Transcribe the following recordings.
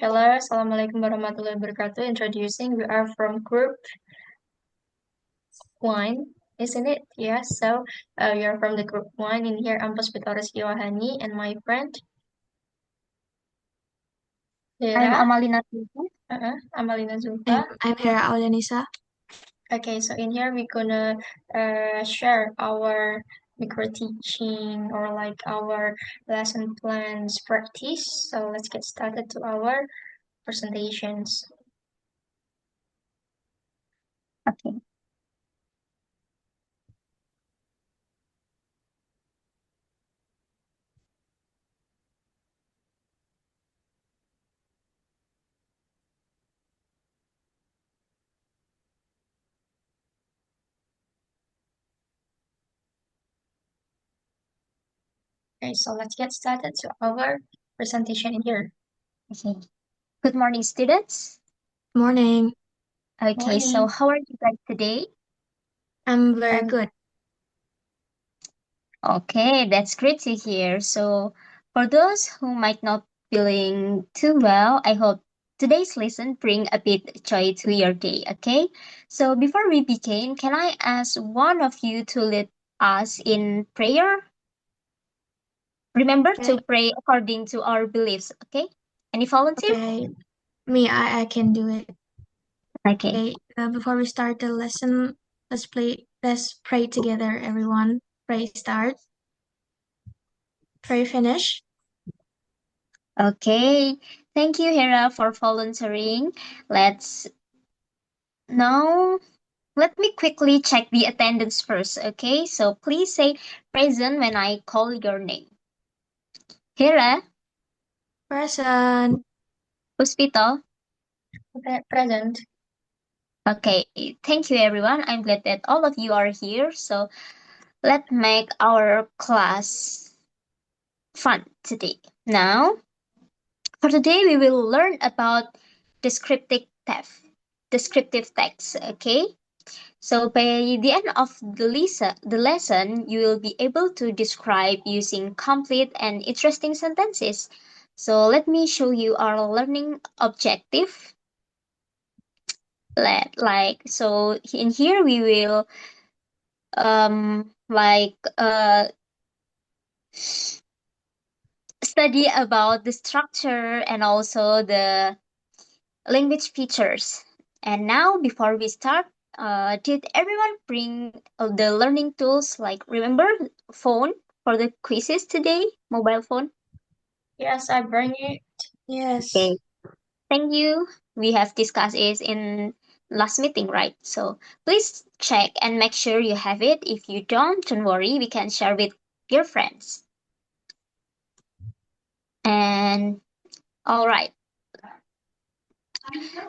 Hello, Assalamualaikum warahmatullahi wabarakatuh. Introducing, we are from group 1, isn't it? Yes, so we are from the group 1. In here, I'm Puspito, Rizky, Wahani, and my friend, I'm Hera, Amalina. Zulfa. Amalina Zulfa. I'm Hera Aulianisa. Okay, so in here, we're gonna share our micro teaching or like our lesson plans practice. So let's get started to our presentations. Okay. Okay, so let's get started to our presentation in here. Okay. Good morning, students. Morning. Okay, so Morning. how are you guys today? I'm very Um, good. okay, that's great to hear. So, for those who might not feeling too well, I hope today's lesson bring a bit joy to your day. Okay. So before we begin, can I ask one of you to lead us in prayer? Remember Okay. to pray according to our beliefs. Okay. Any volunteer? Okay. I can do it. Okay. Okay. Before we start the lesson, let's pray together, everyone. Pray start. Pray finish. Okay, thank you, Hera, for volunteering. Let's now let me quickly check the attendance first. Okay, so please say present when I call your name. Hera, Present. Puspito. Present. Okay, thank you, everyone. I'm glad that all of you are here. So let's make our class fun today. Now, for today, we will learn about descriptive text. Descriptive text. Okay. So by the end of the lesson, you will be able to describe using complete and interesting sentences. So let me show you our learning objective. So in here we will like study about the structure and also the language features. And now, before we start, did everyone bring the learning tools? Like, remember phone for the quizzes today? Mobile phone? Yes, I bring it. Yes. Okay. Thank you. We have discussed it in last meeting, right? So please check and make sure you have it. If you don't worry. We can share with your friends. And all right,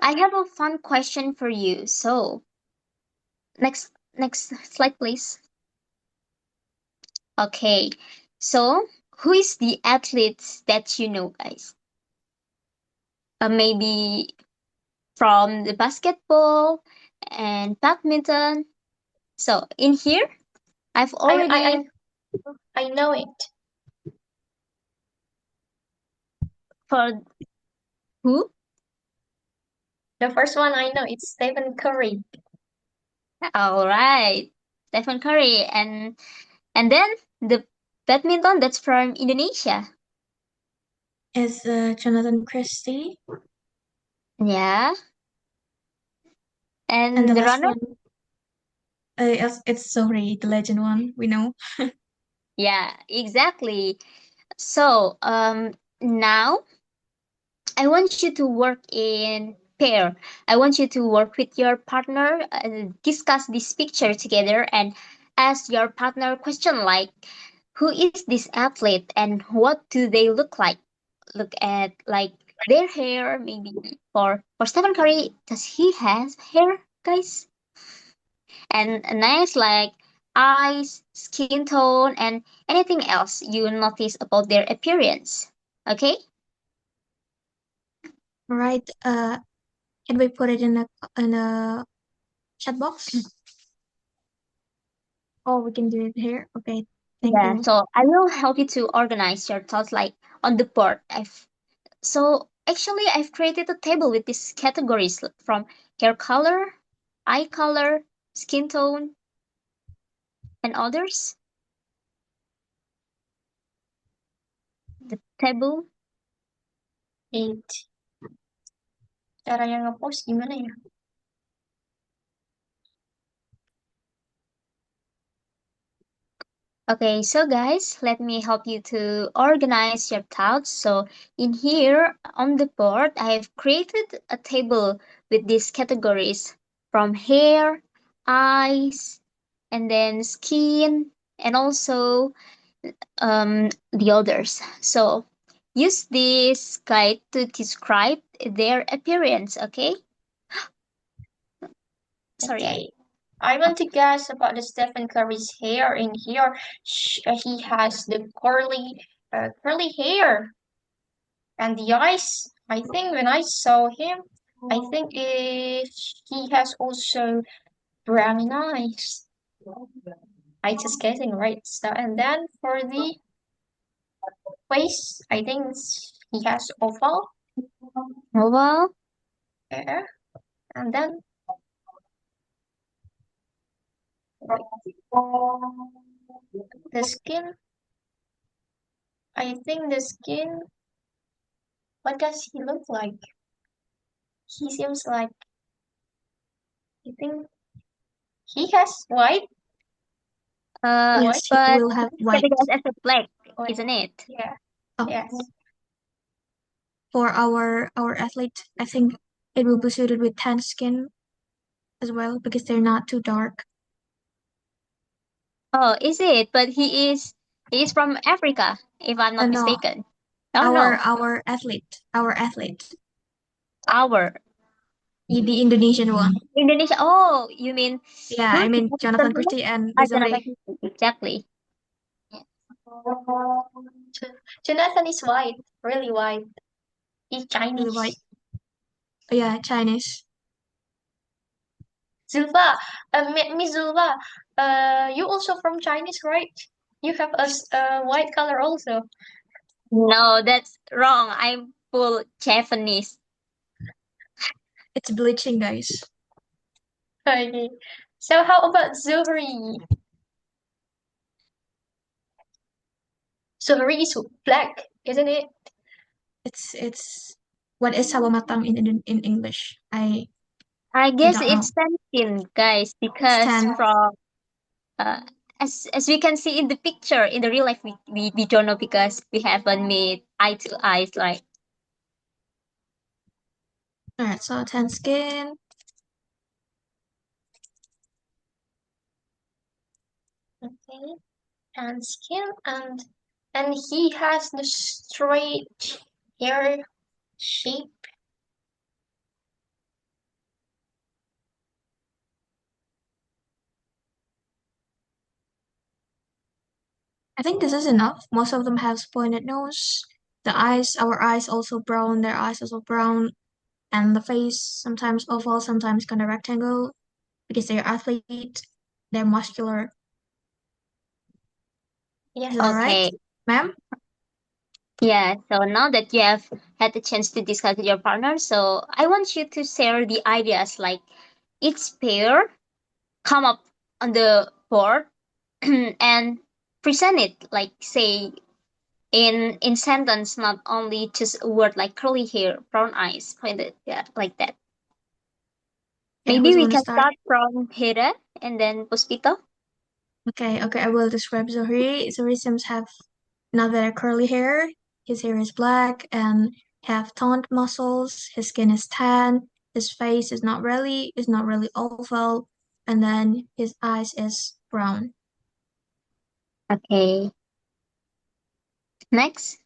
I have a fun question for you. So next slide, please. Okay, so who is the athlete that you know, guys? Maybe from the basketball and badminton. So in here, I've I I already I I know it. for who? The first one I know it's Stephen Curry. All right, Stephen Curry, and then the badminton that's from Indonesia. Is Jonathan Christie. Yeah, And the and the last runner. one, it's Zohri, the legend one. We know. Yeah, exactly. So now I want you to work in pair. I want you to work with your partner, discuss this picture together, and ask your partner question like, "Who is this athlete, and what do they look like?" Look at like their hair, maybe for Stephen Curry, does he has hair, guys? And a nice like eyes, skin tone, and anything else you notice about their appearance. Okay. All right. Can we put it in a chat box? Oh, we can do it here. Okay. Thank Yeah, you. so I will help you to organize your thoughts like on the board. So Actually, I've created a table with these categories from hair color, eye color, skin tone, and others. The table. Eight. Caranya nge-post gimana ya? Okay, so guys, let me help you to organize your thoughts. So in here on the board, I have created a table with these categories from hair, eyes, and then skin, and also the others. So use this guide to describe their appearance, okay? Sorry, I Okay. I want to guess about the Stephen Curry's hair in here. He has the curly hair and the eyes. I think when I saw him, I think he has also brown eyes. I just guessing, right? So and then for the face, I think he has oval well, hair, and then like the skin. I think the skin. What does he look like? He seems like I think he has white, Yes, he but will have it's white. categorized as a black, white. isn't it? Yeah. Oh, Yes. for our athlete, I think it will be suited with tan skin as well because they're not too dark. Oh, is it? But he is from Africa, if I'm not No, mistaken. Oh our no, our athlete, our the Indonesian one. Indonesia. Oh, you mean Yeah, who's I the mean African Jonathan one? Christie and Jonathan Zohri. Christie, exactly. Yeah. Jonathan is white, really white. He's Really white. Chinese. Yeah, Chinese. Zulfa, Miss Zulfa, you also from Chinese, right? You have a white color also. No, that's wrong. I'm full Japanese. It's bleaching, guys. Okay. So how about Zuhri? Zuhri is black, isn't it? It's what is sawo matang in English? I I guess don't know. it's skin, guys, It's because tan. from uh, as we can see in the picture, in the real life, we don't know because we haven't made eye to eyes, like. All right, so tan skin. Okay. And skin and he has the straight hair shape. I think this is enough. Most of them have pointed nose. The eyes, our eyes also brown. Their eyes also brown, and the face sometimes oval, sometimes kind of rectangle because they're athlete. They're muscular. Is that Yes. all right, Okay. ma'am? Yeah, so now that you have had the chance to discuss with your partner, so I want you to share the ideas like each pair come up on the board and present it like say in sentence, not only just a word like curly hair, brown eyes, pointed, yeah, like that. Okay, Maybe who's we gonna can start? start from Hera and then Puspito. Okay, I will describe Zohri. Zohri seems have not very curly hair. His hair is black and have toned muscles. His skin is tan. His face is not really oval, and then his eyes is brown. Okay. Next.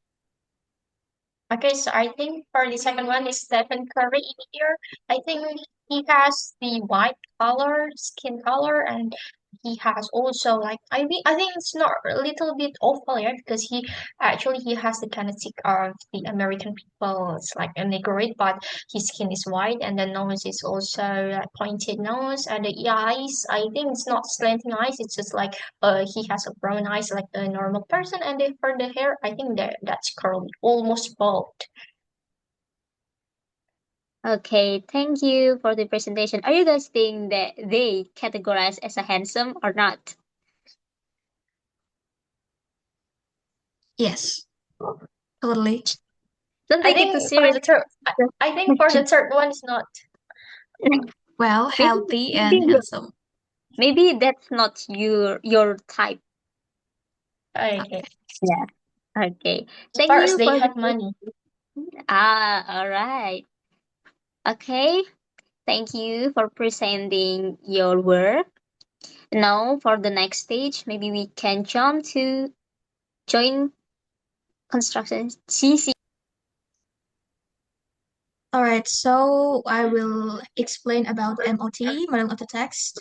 Okay, so I think for the second one is Stephen Curry in here. I think he has the white color, skin color, and he has also like I think it's not a little bit awful, yeah, because he has the kinetic of the American people. It's like a negroid, but his skin is white, and the nose is also like pointed nose, and the eyes. I think it's not slanting eyes. It's just like he has a brown eyes like a normal person, and then for the hair, I think that's curly, almost bald. Okay, thank you for the presentation. Are you guys think that they categorize as a handsome or not? Yes, totally. Don't I take it too think for serious. the third, I think for the third one is not. Well, maybe, healthy and maybe, handsome. maybe that's not your type. Okay. Okay. Yeah. Okay. As Thank far as you they for the have money. all right. Okay. Thank you for presenting your work. Now for the next stage, maybe we can jump to joint construction. CC. All right, so I will explain about MOT, model of the text,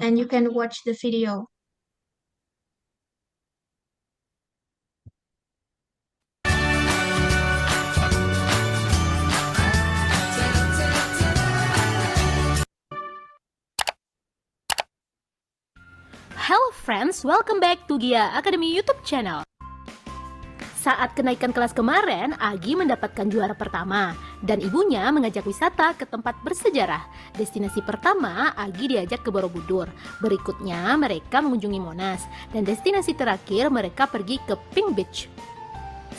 and you can watch the video. Hello friends, welcome back to Gia Academy YouTube channel. Saat kenaikan kelas kemarin, Agi mendapatkan juara pertama dan ibunya mengajak wisata ke tempat bersejarah. Destinasi pertama, Agi diajak ke Borobudur. Berikutnya, mereka mengunjungi Monas dan destinasi terakhir mereka pergi ke Pink Beach.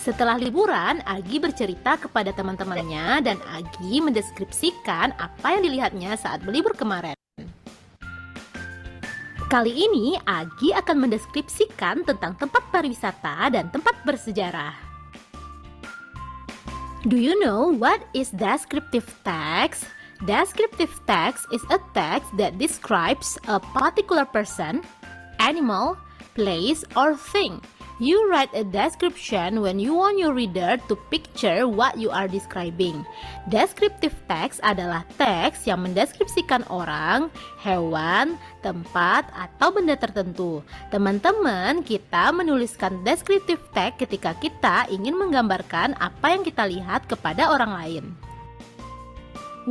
Setelah liburan, Agi bercerita kepada teman-temannya dan Agi mendeskripsikan apa yang dilihatnya saat berlibur kemarin. Kali ini, Agi akan mendeskripsikan tentang tempat pariwisata dan tempat bersejarah. Do you know what is descriptive text? Descriptive text is a text that describes a particular person, animal, place, or thing. You write a description when you want your reader to picture what you are describing. Descriptive text adalah teks yang mendeskripsikan orang, hewan, tempat, atau benda tertentu. Teman-teman, kita menuliskan descriptive text ketika kita ingin menggambarkan apa yang kita lihat kepada orang lain.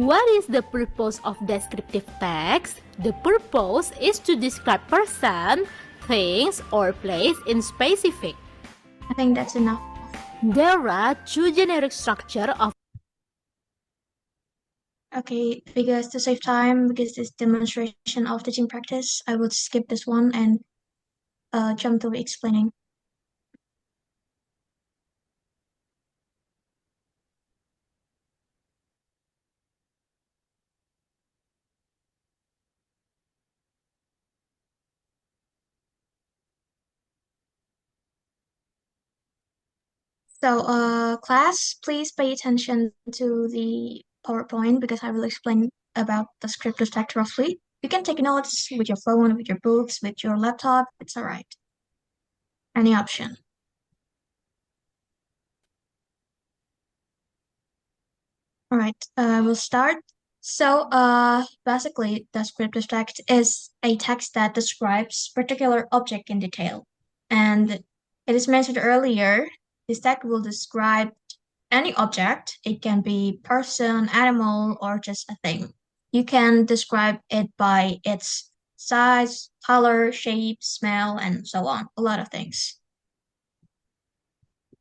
What is the purpose of descriptive text? The purpose is to describe person, things, or place in specific. I think that's enough. There are two generic structure of Okay, because to save time, because this demonstration of teaching practice, I will skip this one and jump to explaining. So, class, please pay attention to the PowerPoint because I will explain about the descriptive text roughly. You can take notes with your phone, with your books, with your laptop. It's all right. Any option. All right, we'll start. So, basically, descriptive text is a text that describes particular object in detail. And it is mentioned earlier, this text will describe any object. It can be person, animal, or just a thing. You can describe it by its size, color, shape, smell, and so on. A lot of things.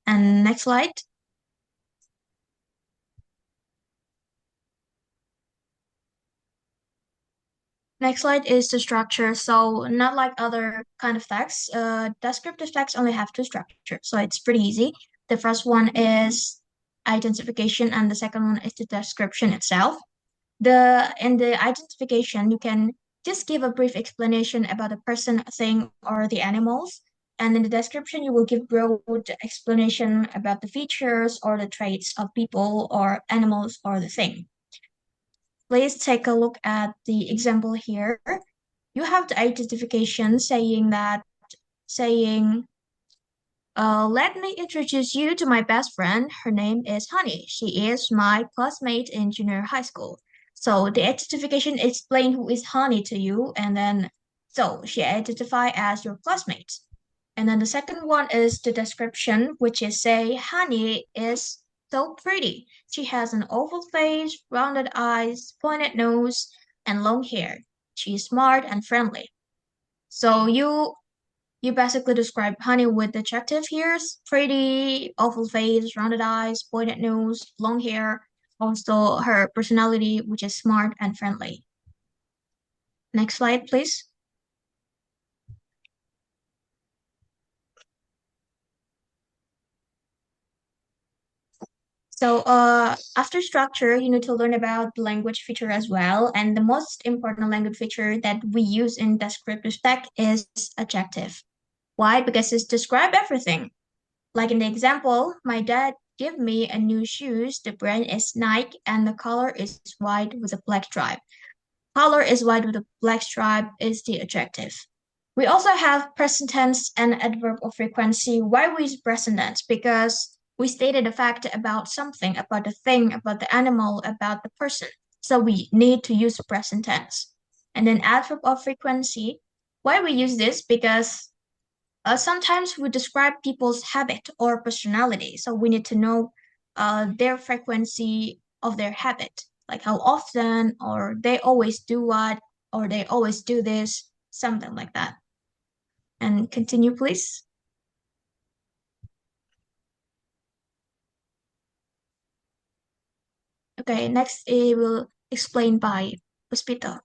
And next slide. Next slide is the structure. So not like other kind of texts, descriptive texts only have two structures. So it's pretty easy. The first one is identification and the second one is the description itself. In the identification, you can just give a brief explanation about the person, thing, or the animals. And in the description, you will give broad explanation about the features or the traits of people or animals or the thing. Please take a look at the example here. You have the identification saying, let me introduce you to my best friend. Her name is Honey. She is my classmate in junior high school. So the identification explains who is Honey to you, and then so she identify as your classmate. And then the second one is the description, which is say Honey is so pretty. She has an oval face, rounded eyes, pointed nose, and long hair. She is smart and friendly. So you basically describe Honey with the adjective here: pretty, oval face, rounded eyes, pointed nose, long hair, also her personality, which is smart and friendly. Next slide, please. So after structure, you need to learn about the language feature as well. And the most important language feature that we use in descriptive text is adjective. Why? Because it's describe everything. Like in the example, my dad gave me a new shoes. The brand is Nike and the color is white with a black stripe. Color is white with a black stripe is the adjective. We also have present tense and adverb of frequency. Why we use present tense? Because we stated a fact about something, about the thing, about the animal, about the person. So we need to use present tense. And then adverb of frequency. Why we use this? Because sometimes we describe people's habit or personality. So we need to know their frequency of their habit, like how often, or they always do what, or they always do this, something like that. And continue, please. Okay, next it will explain by Puspito.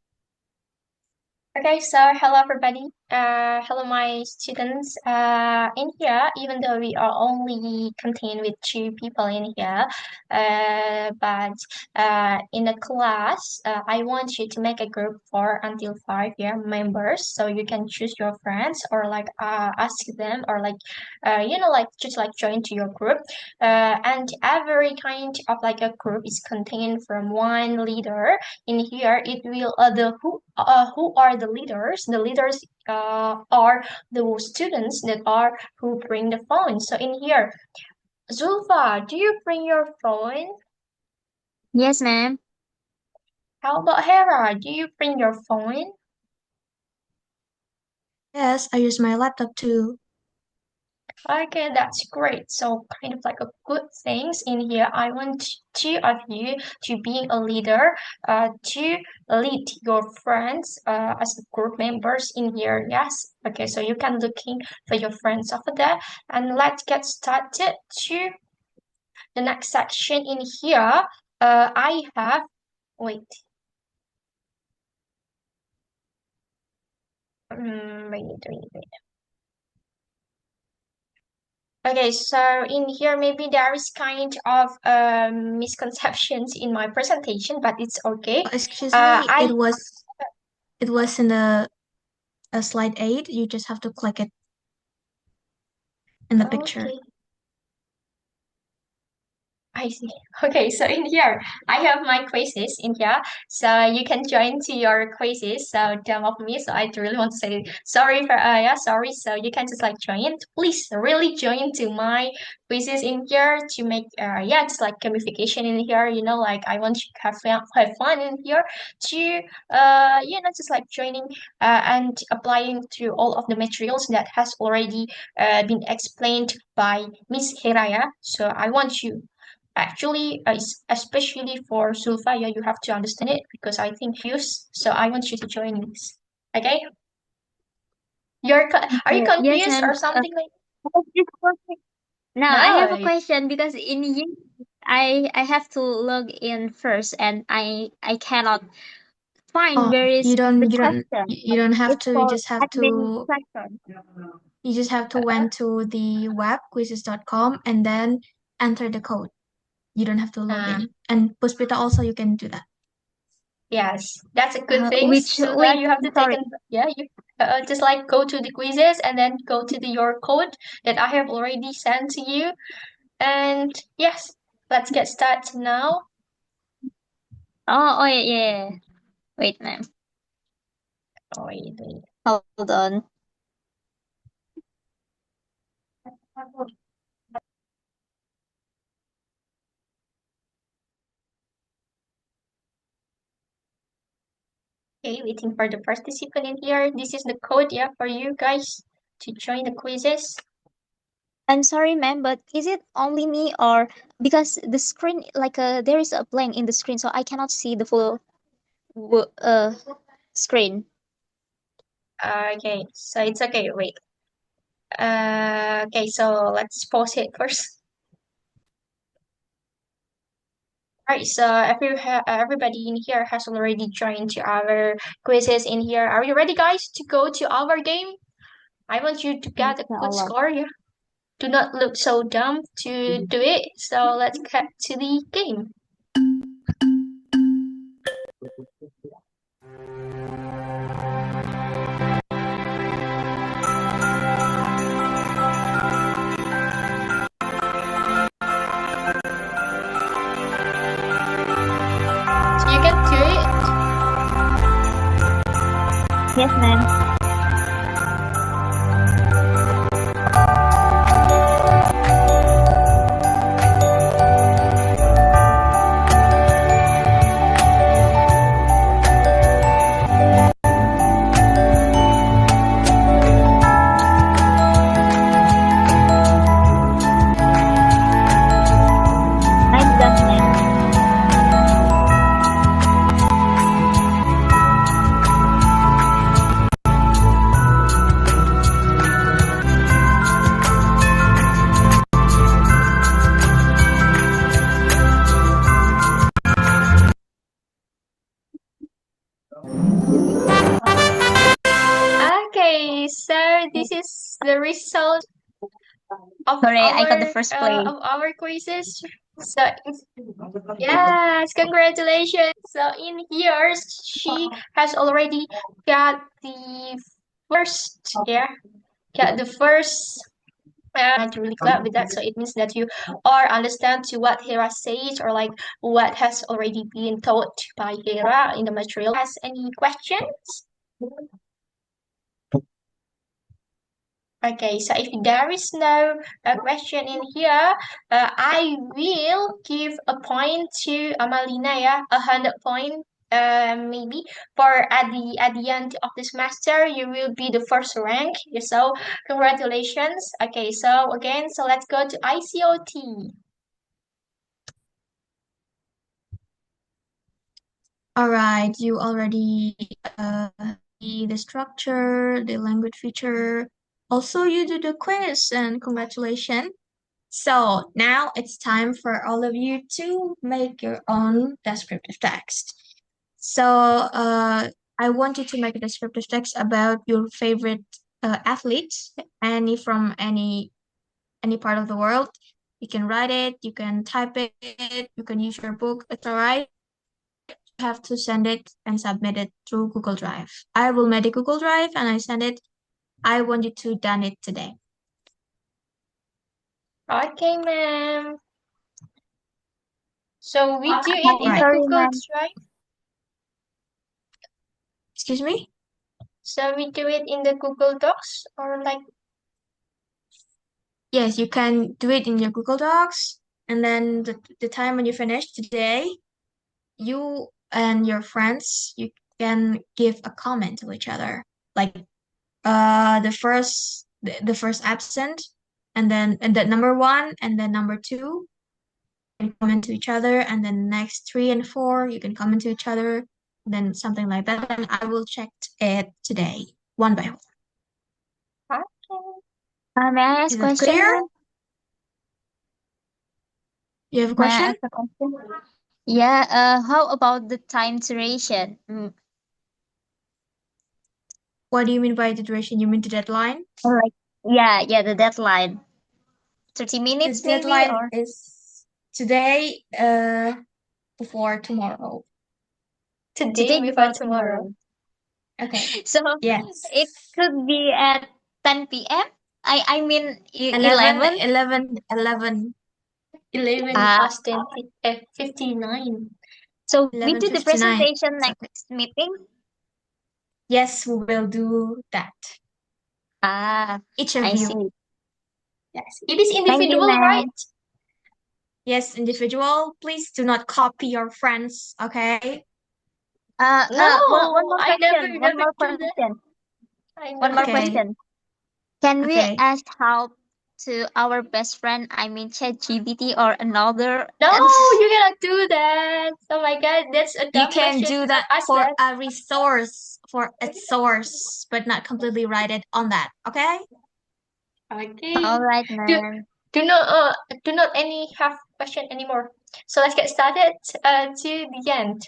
Okay, so hello everybody. Hello my students. In here, even though we are only contained with two people in here, but in a class, I want you to make a group for until 5 members. So you can choose your friends or like ask them or like like just like join to your group. And every kind of like a group is contained from one leader. In here it will the who are the leaders. The leaders are the students that are who bring the phone. So in here, Zulfa, do you bring your phone? Yes, ma'am. How about Hera, do you bring your phone? Yes, I use my laptop too. Okay, that's great. So kind of like a good things in here. I want two of you to be a leader, to lead your friends as group members in here. Yes. Okay, so you can looking for your friends over there. And let's get started to the next section in here. I have wait. Wait. Okay, so in here maybe there is kind of misconceptions in my presentation, but it's okay. Excuse me, I it was in the slide 8. You just have to click it in the picture. okay. I see. Okay, so in here, I have my quizzes in here. So you can join to your quizzes. So dumb of me. So I really want to say sorry for yeah, sorry. So you can just like join. Please really join to my quizzes in here to make yeah, just like gamification in here. Like I want you to have fun in here to just like joining and applying to all of the materials that has already been explained by Miss Heraya. So I want you actually, especially for Zulfa, yeah, you have to understand it because I think use. So I want you to join this. Okay? Are you Yes, confused or ma'am. something like? Now I have a No. question because in you, I have to log in first, and I cannot find Oh, where is the question. you don't have It's to. for admin question. You just have to went to the web quizzes.com and then enter the code. You don't have to log Uh, in. And Puspita also you can do that. yes, that's a good thing. Which So that link? you have to I'm take sorry. an yeah, you just like go to the quizzes and then go to your code that I have already sent to you. And yes, let's get started now. Oh, yeah, yeah. Wait, ma'am. Oh, wait. Hold on. Okay, waiting for the participant in here. This is the code, yeah, for you guys to join the quizzes. I'm sorry, ma'am, but is it only me, or because the screen, like, there is a blank in the screen, so I cannot see the full screen. Okay, so it's okay. Wait. Okay, so let's pause it first. Alright, so everybody in here has already joined to our quizzes in here. Are you ready, guys, to go to our game? I want you to get a good score, yeah. Do not look so dumb to do it. So let's get to the game. So you can do it. Yes, ma'am. I'm done, ma'am. Okay, so this is the result of Hooray, I got the first place. our quizzes. So yes, congratulations. So in here, she has already got the first, yeah, got the first. I'm really glad with that. So it means that you are understand to what Hera says or like what has already been taught by Hera in the material. Has any questions? Okay, so if there is no question in here, I will give a point to Amalina, yeah, 100 point, maybe for at the end of the semester you will be the first rank. So congratulations. Okay, so again, so let's go to ICOT. All right, you already see the structure, the language feature. Also, you do the quiz, and congratulations. So now it's time for all of you to make your own descriptive text. So I want you to make a descriptive text about your favorite athletes, any from any part of the world. You can write it, you can type it, you can use your book. It's all right. You have to send it and submit it through Google Drive. I will make a Google Drive and I send it. I want you to done it today. Okay, ma'am. So we do it I'm in the sorry, Google ma'am. Drive. Excuse me? So we do it in the Google Docs or like. Yes, you can do it in your Google Docs. And then the time when you finish today, you and your friends, you can give a comment to each other. Like the first absent and the number one and then number two can comment to each other, and then next three and four you can comment to each other, then something like that. And I will check it today, one by one. Okay. May I ask Is a that question, clear? ma'am? You have a May I question? ask a question? Yeah, how about the time duration? What do you mean by the duration? You mean the deadline? Like, yeah, the deadline. 30 The minutes maybe, deadline or is today, before tomorrow. Today today before before tomorrow. tomorrow. Okay. So Yes. it could be at 10 p.m. I mean 11, 11. 11, 11, 11 Ah, past 10, 59. so we do the 11:59. presentation It's okay. next meeting. Yes, we will do that. Ah, Each of I you. see. Yes, it is Thank you, individual, right? ma'am. Yes, individual. Please do not copy your friends, okay? One No, more I never, question. One never more do that. question. I One more never do. Okay. question. Can we Okay. ask help to our best friend? I mean, ChatGPT or another? No, you cannot do that. Oh my God, that's a You dumb can question. do Do not that ask for that. a resource, for a source, but not completely write it on that, okay? Okay. All right, Do ma'am. do not any have question anymore. So let's get started to the end.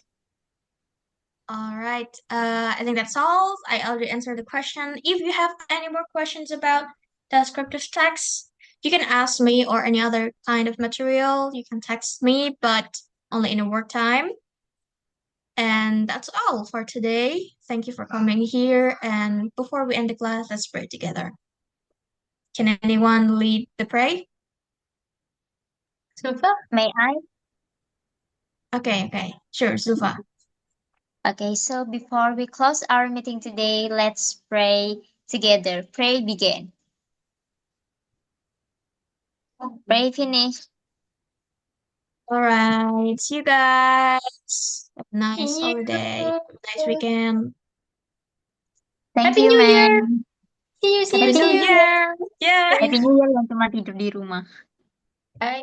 All right. I think that's all. I already answered the question. If you have any more questions about descriptive text, you can ask me or any other kind of material. You can text me, but only in a work time. And that's all for today. Thank you for coming here. And before we end the class, let's pray together. Can anyone lead the pray? Zulfa? May I? Okay. Sure, Zulfa. Okay, so before we close our meeting today, let's pray together. Pray begin. Pray finish. All right. See you guys. Have a nice See holiday. you. Nice weekend. Thank Happy you, New Year. man. See you, see you, Happy Happy New New see you. Year. Year. Yeah. Happy New Year yang cuma tidur di rumah.